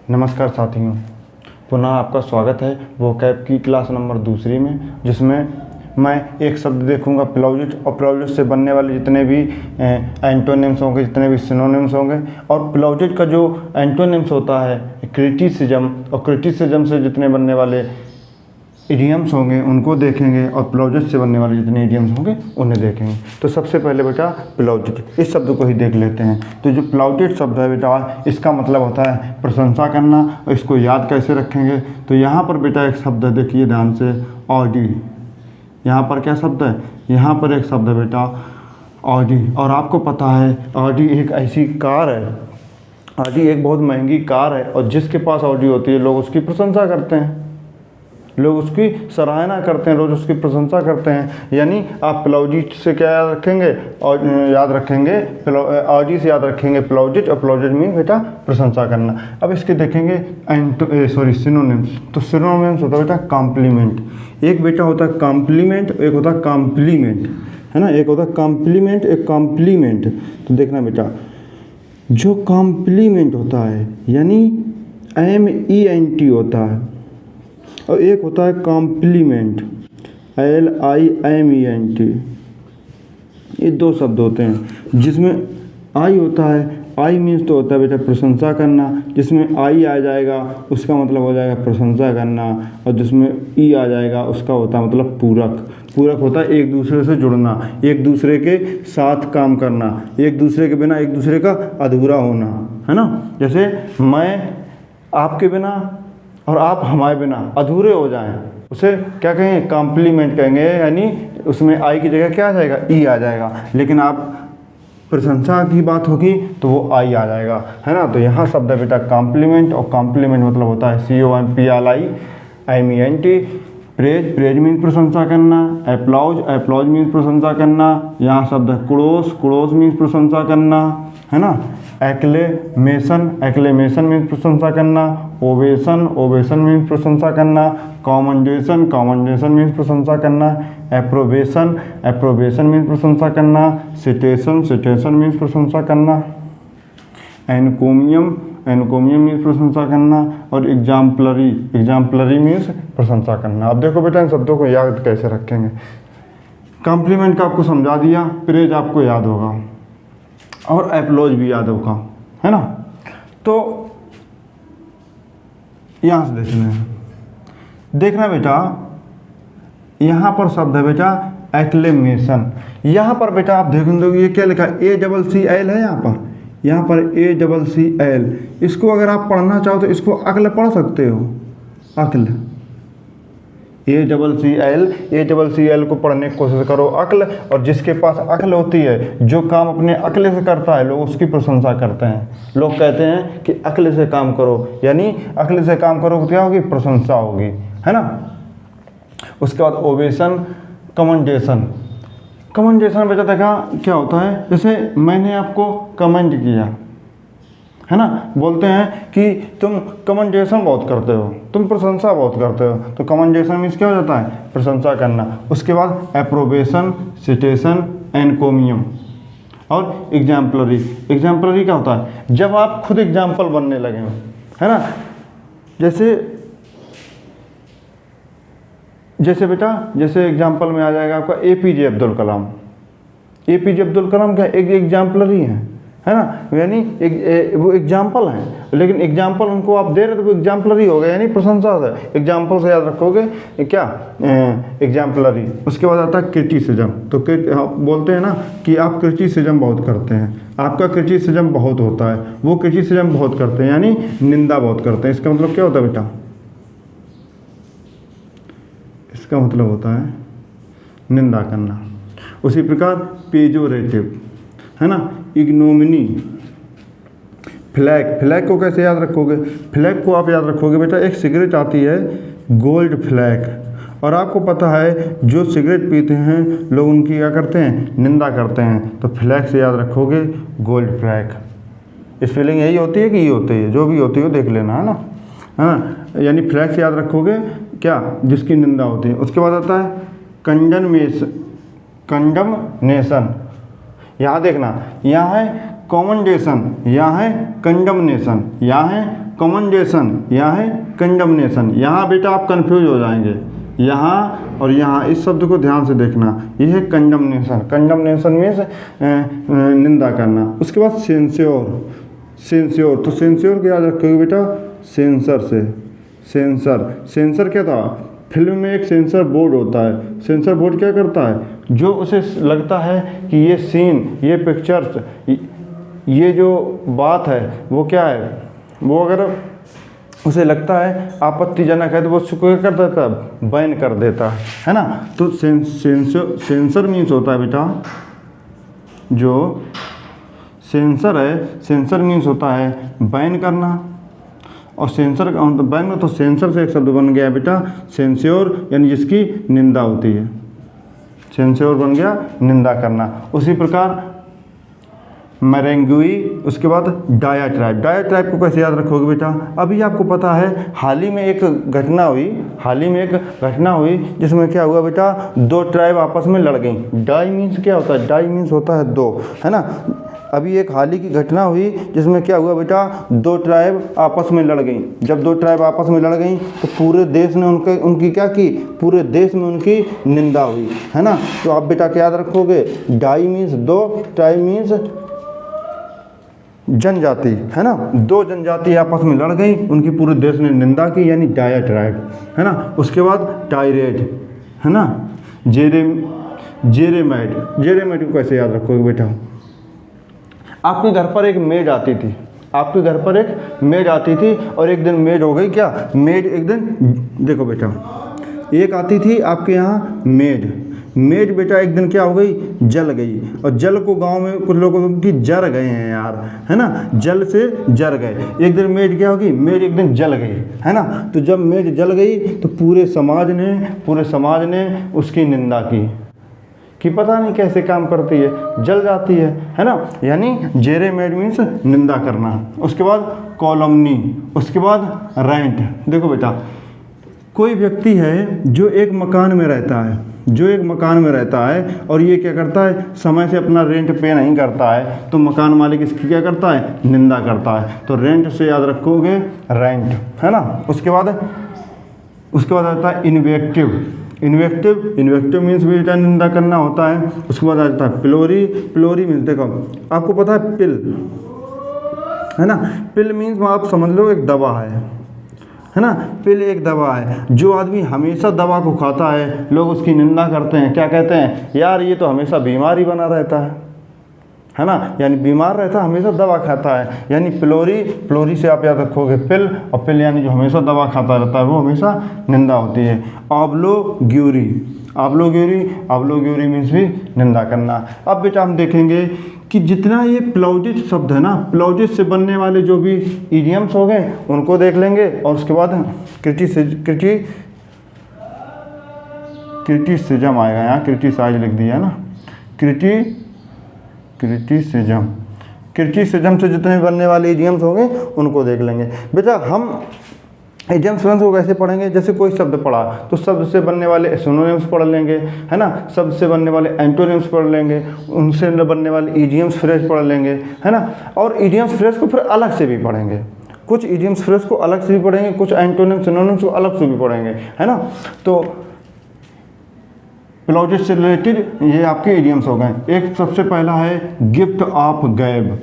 नमस्कार साथियों, पुनः आपका स्वागत है वोकैब की क्लास नंबर दूसरी में, जिसमें मैं एक शब्द देखूंगा प्लाउजिट, और प्लाउजिट से बनने वाले जितने भी एंटोनिम्स होंगे, जितने भी सिनोनिम्स होंगे, और प्लाउजिट का जो एंटोनिम्स होता है क्रिटिसिज्म, और क्रिटिसिज्म से जितने बनने वाले इडियम्स होंगे उनको देखेंगे, और प्लाउजिट से बनने वाले जितने इडियम्स होंगे उन्हें देखेंगे। तो सबसे पहले बेटा प्लाउजिट, इस शब्द को ही देख लेते हैं। तो जो प्लाउजिट शब्द है बेटा, इसका मतलब होता है प्रशंसा करना। और इसको याद कैसे रखेंगे? तो यहाँ पर बेटा एक शब्द है, देखिए ध्यान से, ऑडी। यहाँ पर क्या शब्द है? यहाँ पर एक शब्द है बेटा ऑडी। और आपको पता है ऑडी एक ऐसी कार है, ऑडी एक बहुत महंगी कार है, और जिसके पास ऑडी होती है लोग उसकी प्रशंसा करते हैं, लोग उसकी सराहना करते हैं, लोग उसकी प्रशंसा करते हैं। यानी आप प्लाउजिट से क्या याद रखेंगे? और याद रखेंगे ऑडी से याद रखेंगे प्लाउजिट, और प्लाउजिट मीन बेटा प्रशंसा करना। अब इसके देखेंगे सिनोनिम्स। तो सिनोनिम्स होता है बेटा कॉम्प्लीमेंट। एक बेटा होता है कॉम्प्लीमेंट, एक होता है कॉम्प्लीमेंट, है ना। एक होता है कॉम्प्लीमेंट, एक कॉम्प्लीमेंट। तो देखना बेटा, जो कॉम्प्लीमेंट होता है यानी MENT होता है, और एक होता है कॉम्प्लीमेंट, LIMENT। ये दो शब्द होते हैं, जिसमें आई होता है, आई मीन्स तो होता है बेटा प्रशंसा करना, जिसमें आई आ जाएगा उसका मतलब हो जाएगा प्रशंसा करना, और जिसमें ई आ जाएगा उसका होता है मतलब पूरक। पूरक होता है एक दूसरे से जुड़ना, एक दूसरे के साथ काम करना, एक दूसरे के बिना एक दूसरे का अधूरा होना, है ना। जैसे मैं आपके बिना और आप हमारे बिना अधूरे हो जाएं, उसे क्या कहेंगे? कॉम्प्लीमेंट कहेंगे। यानी उसमें आई की जगह क्या आ जाएगा? ई आ जाएगा। लेकिन आप प्रशंसा की बात होगी तो वो आई आ जाएगा, है ना। तो यहाँ शब्द है बेटा कॉम्प्लीमेंट, और कॉम्प्लीमेंट मतलब होता है COMPLIMENT। प्रेज, प्रेज मीन्स प्रशंसा करना। एप्लॉज, एप्लॉज मीन्स प्रशंसा करना। यहाँ शब्द है कुड़ोस, कुड़ोस मीन्स प्रशंसा करना, है ना। एक्लेमेशन, एक्लेमेशन मीन्स प्रशंसा करना। ओवेशन, ओवेशन मीन्स प्रशंसा करना। कॉमेंडेशन, कॉमेंडेशन मीन्स प्रशंसा करना। एप्रोबेशन, एप्रोबेशन मीन्स प्रशंसा करना। सिटेशन, सिटेशन मीन्स प्रशंसा करना। एनकोमियम, एनकोमियम मीन्स प्रशंसा करना। और एग्जाम्पलरी, एग्जाम्पलरी मीन्स प्रशंसा करना। अब देखो बेटा इन शब्दों को याद कैसे रखेंगे। कॉम्प्लीमेंट का आपको समझा दिया, प्रेज आपको याद होगा, और एप्लॉज भी याद होगा, है ना। तो यहाँ से देखना बेटा, यहाँ पर शब्द है बेटा एक्लेमेशन। यहाँ पर बेटा आप देखेंगे ये क्या लिखा है? ACCL है यहाँ पर ACCL। इसको अगर आप पढ़ना चाहो तो इसको अक्ल पढ़ सकते हो, अक्ल। ACCL को पढ़ने की कोशिश करो, अक्ल। और जिसके पास अक्ल होती है, जो काम अपने अक्ल से करता है, लोग उसकी प्रशंसा करते हैं। लोग कहते हैं कि अक्ल से काम करो, यानी अक्ल से काम करो तो क्या होगी? प्रशंसा होगी, है ना। उसके बाद ओवेशन, कमेंडेशन। कमेंडेशन बेटा देखा क्या होता है? जैसे मैंने आपको कमेंट किया, है ना। बोलते हैं कि तुम कमेंडेशन बहुत करते हो, तुम प्रशंसा बहुत करते हो। तो कमेंडेशन मीन्स क्या हो जाता है? प्रशंसा करना। उसके बाद एप्रोबेशन, सिटेशन, एनकोमियम, और एग्जाम्पलरी। एग्जाम्पलरी क्या होता है? जब आप खुद एग्जाम्पल बनने लगे हो, है ना। जैसे बेटा, जैसे एग्जाम्पल में आ जाएगा आपका APJ अब्दुल कलाम। APJ अब्दुल कलाम क्या एक एग्जाम्पलरी है ना। यानी वो एग्जाम्पल हैं, लेकिन एग्जाम्पल उनको आप दे रहे तो वो एग्जाम्पलरी हो गया, यानी प्रशंसा है। एग्जाम्पल से याद रखोगे क्या? एग्जाम्पलरी। उसके बाद आता है क्रिटिसिज्म। तो बोलते हैं ना कि आप क्रिटिसिज्म बहुत करते हैं, आपका क्रिटिसिज्म बहुत होता है, वो क्रिटिसिज्म बहुत करते हैं, यानी निंदा बहुत करते हैं। इसका मतलब क्या होता है बेटा? इसका मतलब होता है निंदा करना। उसी प्रकार पेजोरेटिव, है ना। इग्नोमिनी। फ्लैग, फ्लैग को कैसे याद रखोगे? फ्लैग को आप याद रखोगे बेटा, एक सिगरेट आती है गोल्ड फ्लैग, और आपको पता है जो सिगरेट पीते हैं लोग उनकी क्या करते हैं? निंदा करते हैं। तो फ्लैग से याद रखोगे गोल्ड फ्लैग। स्पेलिंग यही होती है कि ये होती है? जो भी होती है देख लेना, है ना, है ना। यानी फ्लैग से याद रखोगे क्या? जिसकी निंदा होती है। उसके बाद आता है कंडमनेशन। यहाँ देखना, यहाँ है कॉमेंडेशन, यहाँ है कंडमनेशन, यहाँ है कमेंडेशन, यहाँ है कंडमनेशन। यहाँ बेटा आप कंफ्यूज हो जाएंगे, यहाँ और यहाँ, इस शब्द को ध्यान से देखना। ये है कंडमनेशन। कंडमनेशन मीन्स निंदा करना। उसके बाद सेंस्योर, सेंस्योर, तो सेंस्योर को याद रखोगे बेटा सेंसर से। सेंसर, सेंसर क्या था, फिल्म में एक सेंसर बोर्ड होता है। सेंसर बोर्ड क्या करता है, जो उसे लगता है कि ये सीन, ये पिक्चर्स, ये जो बात है वो क्या है, वो अगर उसे लगता है आपत्तिजनक है तो वो उसको क्या कर देता है, बैन कर देता है ना। तो सेंसर मीन्स होता है बेटा, जो सेंसर है, सेंसर मीन्स होता है बैन करना, और सेंसर का मतलब बैन में, तो सेंसर से एक शब्द बन गया बेटा सेंस्योर, यानी जिसकी निंदा होती है। सेंस्योर बन गया निंदा करना। उसी प्रकार मरेंगुई, उसके बाद डायाट्राइब। डायाट्राइब को कैसे याद रखोगे बेटा, अभी आपको पता है हाल ही में एक घटना हुई, जिसमें क्या हुआ बेटा, दो ट्राइब आपस में लड़ गई। डाई मीन्स क्या होता है, डाई मीन्स होता है दो, है ना। अभी एक हाल ही की घटना हुई जिसमें क्या हुआ बेटा, दो ट्राइब आपस में लड़ गई। जब दो ट्राइब आपस में लड़ गई तो पूरे देश ने उनकी क्या की, पूरे देश में उनकी निंदा हुई, है ना। तो आप बेटा क्या याद रखोगे, डाई मीन्स दो, ट्राइब मीन्स जनजाति, है ना। दो जनजाति आपस में लड़ गई, उनकी पूरे देश ने निंदा की, यानी डायाट्राइब, है ना। उसके बाद टायरेट, है ना। जेरेमाइट, जेरेमाइट को कैसे याद रखोगे बेटा, आपके घर पर एक मेड आती थी, आपके घर पर एक मेड आती थी, और एक दिन मेड हो गई क्या, मेड एक दिन, देखो बेटा, एक आती थी आपके यहाँ मेड बेटा एक दिन क्या हो गई, जल गई। और जल को गांव में कुछ लोगों की जर गए हैं यार, है ना, जल से जर गए। एक दिन मेड क्या होगी, मेड एक दिन जल गई, है ना। तो जब मेड जल गई तो पूरे समाज ने उसकी निंदा की कि पता नहीं कैसे काम करती है, जल जाती है ना। यानी जेरेमाइट मीन्स निंदा करना। उसके बाद कॉलमनी, उसके बाद रेंट। देखो बेटा, कोई व्यक्ति है जो एक मकान में रहता है, और ये क्या करता है, समय से अपना रेंट पे नहीं करता है, तो मकान मालिक इसकी क्या करता है, निंदा करता है। तो रेंट से याद रखोगे रेंट, है ना। उसके बाद आता है इन्वेक्टिव मीन्स बेटा निंदा करना होता है। उसके बाद आ जाता है पिलोरी मीन्स, देखो आपको पता है पिल, है ना। पिल मीन्स आप समझ लो एक दवा है ना। पिल एक दवा है। जो आदमी हमेशा दवा को खाता है, लोग उसकी निंदा करते हैं, क्या कहते हैं, यार ये तो हमेशा बीमार ही बना रहता है ना। यानी बीमार रहता है, हमेशा दवा खाता है। यानी पिलोरी से आप याद रखोगे पिल, और पिल यानी जो हमेशा दवा खाता रहता है, वो हमेशा निंदा होती है। आब्लोग्यूरी मीन्स भी निंदा करना। अब बेटा हम देखेंगे कि जितना ये प्लॉजिट शब्द है ना, प्लॉजिट से बनने वाले जो भी इडियम्स हो गए उनको देख लेंगे, और उसके बाद क्रिटिसिज्म आएगा, यहाँ क्रिटिसाइज लिख दिया है ना, क्रिटिसिज्म से जितने बनने वाले इडियम्स होंगे उनको देख लेंगे। बेटा हम इडियम्स को कैसे पढ़ेंगे, जैसे कोई शब्द पढ़ा तो शब्द से बनने वाले सिनोनिम्स पढ़ लेंगे, है ना। शब्द से बनने वाले एंटोनिम्स पढ़ लेंगे, उनसे बनने वाले इडियम्स फ्रेज पढ़ लेंगे, है ना। और इडियम्स फ्रेज को फिर अलग से भी पढ़ेंगे, कुछ इडियम्स फ्रेज को अलग से भी पढ़ेंगे, कुछ एंटोनिम्स सिनोनिम्स को अलग से भी पढ़ेंगे, है ना। तो प्लॉजिट से रिलेटेड ये आपके इडियम्स हो गए। एक सबसे पहला है गिफ्ट ऑफ गैब।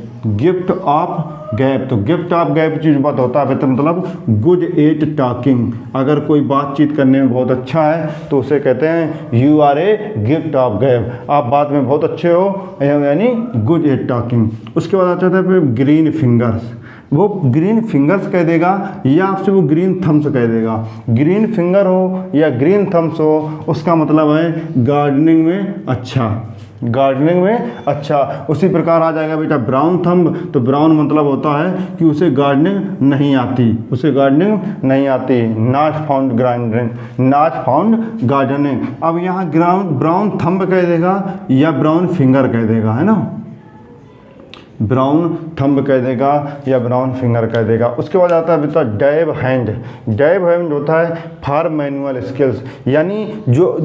तो गिफ्ट ऑफ गैब चीज़ बात होता है तो मतलब गुड एट टॉकिंग। अगर कोई बातचीत करने में बहुत अच्छा है तो उसे कहते हैं you are a gift of gab, आप बात में बहुत अच्छे हो, यानी गुड एट टॉकिंग। उसके बाद आता है फिर ग्रीन फिंगर्स। वो ग्रीन फिंगर्स कह देगा या आपसे वो ग्रीन थम्स कह देगा। ग्रीन फिंगर हो या ग्रीन थम्स हो, उसका मतलब है गार्डनिंग में अच्छा। उसी प्रकार आ जाएगा बेटा ब्राउन थंब। तो ब्राउन मतलब होता है कि उसे गार्डनिंग नहीं आती, नॉट फाउंड गार्डनिंग। अब यहाँ ब्राउन थंब कह देगा या ब्राउन फिंगर कह देगा, है ना। ब्राउन थंब कह देगा या ब्राउन फिंगर कह देगा। उसके बाद आता है बेटा डैब हैंड होता है फॉर मैनुअल स्किल्स, यानी जो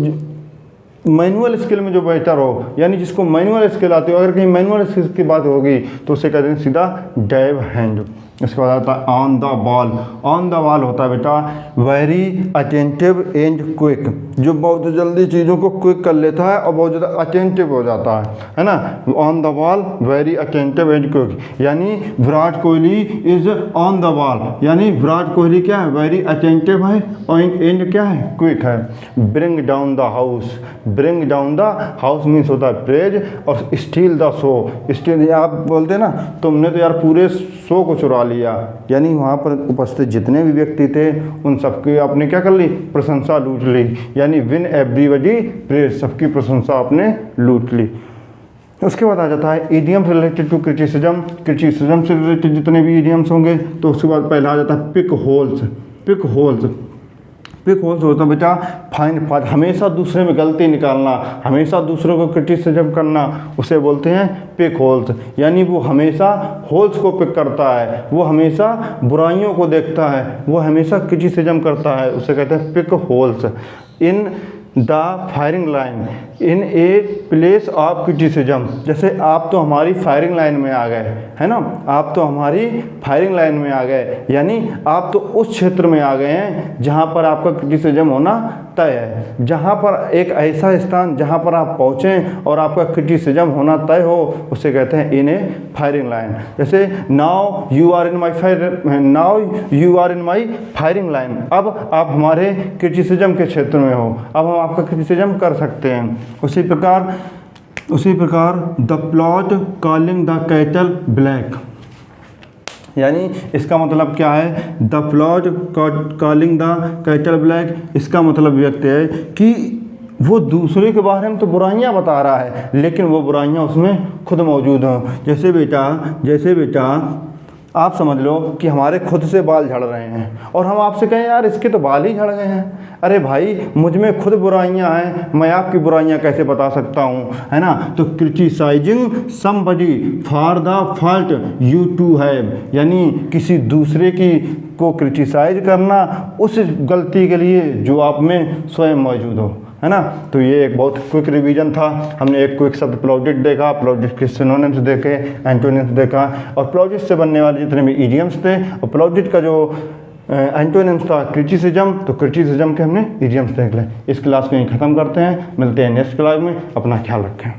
मैनुअल स्किल में जो बेहतर हो, यानी जिसको मैनुअल स्किल आती हो। अगर कहीं मैनुअल स्किल्स की बात होगी तो उसे कहते हैं सीधा डैब हैंड। उसके बाद आता है on the ball. On the ball होता है बेटा वेरी अटेंटिव एंड क्विक, जो बहुत जल्दी चीज़ों को क्विक कर लेता है और बहुत ज़्यादा अटेंटिव हो जाता है ना। On the ball very attentive and quick, यानी Virat Kohli is on the ball, यानी विराट कोहली क्या है, वेरी अटेंटिव है और एंड क्या है, क्विक है। Bring down the house, bring down the house means होता है प्रेज, और स्टील द शो, स्टील आप बोलते हैं ना तुमने तो यार पूरे शो को चुरा लिया, यानी वहाँ पर उपस्थित जितने भी व्यक्ति थे उन सबकी आपने क्या कर ली, प्रशंसा लूट ली, यानी विन एवरीबॉडी प्रेज, सबकी प्रशंसा आपने लूट ली। उसके बाद आ जाता है idioms related to criticism. Criticism से रिलेटेड जितने भी इडियम्स होंगे तो उसके बाद पहला आ जाता है pick holes. Pick holes, pick holes होता है बेटा फाइंड फॉल्ट, हमेशा दूसरे में गलती निकालना, हमेशा दूसरों को क्रिटिसिज्म करना, उसे बोलते हैं पिक होल्स। यानी वो हमेशा होल्स को पिक करता है, वो हमेशा बुराइयों को देखता है, वो हमेशा क्रिटिसिज्म करता है, उसे कहते हैं pick holes. In the firing line, in a place of criticism, जैसे आप तो हमारी फायरिंग लाइन में आ गए, है ना, आप तो हमारी फायरिंग लाइन में आ गए, यानी आप तो उस क्षेत्र में आ गए हैं जहाँ पर आपका क्रिटिसिज्म होना तय है, जहाँ पर एक ऐसा स्थान जहाँ पर आप पहुँचें और आपका क्रिटिसिज्म होना तय हो, उसे कहते हैं इन ए फायरिंग लाइन। जैसे now you are in my firing line, अब आप हमारे क्रिटिसिज्म के क्षेत्र में हो, अब हम आपका क्रिटिसिज्म कर सकते हैं। उसी प्रकार the plot calling the cattle black, यानी इसका मतलब क्या है, the plot calling the cattle black, इसका मतलब व्यक्त है कि वो दूसरे के बारे में तो बुराइयां बता रहा है लेकिन वो बुराइयां उसमें खुद मौजूद हों। जैसे बेटा आप समझ लो कि हमारे खुद से बाल झड़ रहे हैं और हम आपसे कहें यार इसके तो बाल ही झड़ गए हैं, अरे भाई मुझ में खुद बुराइयां हैं, मैं आपकी बुराइयां कैसे बता सकता हूं, है ना। तो criticising somebody for the fault you too have, यानी किसी दूसरे की को क्रिटिसाइज करना उस गलती के लिए जो आप में स्वयं मौजूद हो, है ना। तो ये एक बहुत क्विक रिवीजन था। हमने एक क्विक शब्द प्लॉजिट देखा, प्लॉजिट के सिनोनिम्स देखे, एंटोनिम्स देखा, और प्लॉजिट से बनने वाले जितने भी इडियम्स थे, और प्लॉजिट का जो एंटोनिम्स था क्रिटिसिज्म, तो क्रिटिसिज्म के हमने इडियम्स देख लें। इस क्लास को यहीं ख़त्म करते हैं, मिलते हैं नेक्स्ट क्लास में, अपना ख्याल रखें।